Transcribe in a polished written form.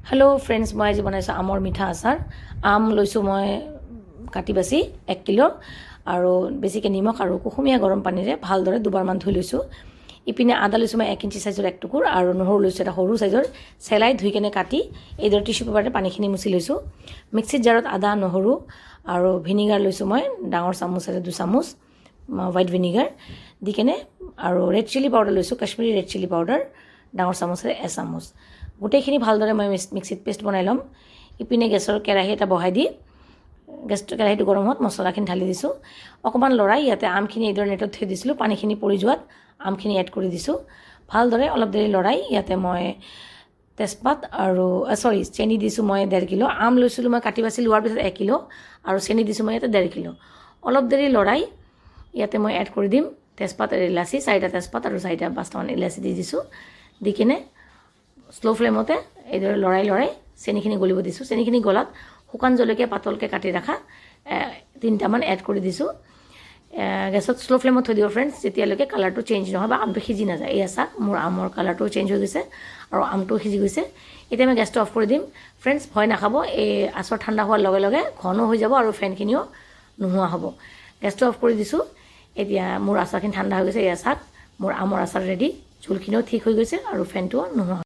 hello friends मैं आज बनाइছোঁ आমৰ মিঠা আচাৰ আম লৈছোঁ মই কাটি বাছি 1 কিলো আৰু বেছিকৈ নিমখ আৰু কুহুমীয়া গৰম পানীৰে ভালদৰে দুবাৰমান ধুই লৈছোঁ ইপিনে আদা লৈছোঁ মই 1 ইঞ্চি সাইজৰ এক টুকুৰ আৰু নহৰু লৈছোঁ এটা সৰু সাইজৰ চেলাই ধুই কেনে কাটি এইদৰে টিস্যু পেপাৰে পানীখিনি মুছি লৈছোঁ মিক্সিত জাৰত আদা নহৰু আৰু ভিনেগাৰ লৈছোঁ মই ডাঙৰ চামুচেৰে 2 চামুচ হোৱাইট ভিনেগাৰ দি কেনে আৰু ৰেড চিলি পাউডাৰ লৈছোঁ কাশ্মীৰী ৰেড চিলি পাউডাৰ ডাঙৰ চামুচেৰে 1 চামুচ গোটেইখিনি ভালদৰে মই মিক্সিত পেষ্ট বনাই ল'ম ইপিনে গেছৰ কেৰাহী এটা বহাই দি কেৰাহীটো গৰম হোৱাত মছলাখিনি ঢালি দিছোঁ অকণমান লৰাই ইয়াতে আমখিনি এইদৰে নেটত থৈ দিছিলোঁ পানীখিনি পৰি যোৱাত আমখিনি এড কৰি দিছোঁ ভালদৰে অলপ দেৰি লৰাই ইয়াতে মই তেজপাত আৰু চেনি দিছোঁ মই 1.5 কিলো আম লৈছিলোঁ মই কাটি বাছি লোৱাৰ পিছত 1 কিলো আৰু চেনি দিছোঁ মই ইয়াতে 1.5 কিলো অলপ দেৰি লৰাই ইয়াতে মই এড কৰি দিম তেজপাত আৰু ইলাচি 4টা তেজপাত আৰু 4-5টামান ইলাচি দি দিছোঁ দি কিনে স্লো ফ্লেমতে এইদৰে লৰাই চেনিখিনি গলিব দিছোঁ চেনিখিনি গলাত শুকান জলকীয়া পাতলকৈ কাটি ৰাখা 3টামান এড কৰি দিছোঁ গেছত স্লো ফ্লেমত থৈ দিব ফ্ৰেণ্ডছ যেতিয়ালৈকে কালাৰটো চেঞ্জ নহয় বা আমটো সিজি নাযায় এই চাওক মোৰ আমৰ কালাৰটো চেঞ্জ হৈ গৈছে আৰু আমটো সিজি গৈছে এতিয়া মই গেছটো অফ কৰি দিম ফ্ৰেণ্ডছ ভয় নাখাব এই আচাৰ ঠাণ্ডা হোৱাৰ লগে লগে ঘন হৈ যাব আৰু ফেনখিনিও নোহোৱা হ'ব গেছটো অফ কৰি দিছোঁ এতিয়া মোৰ আচাৰখিনি ঠাণ্ডা হৈ গৈছে এই চাওক মোৰ আমৰ আচাৰ ৰেডি ঝোলখিনিও ঠিক হৈ গৈছে আৰু ফেনটোও নোহোৱা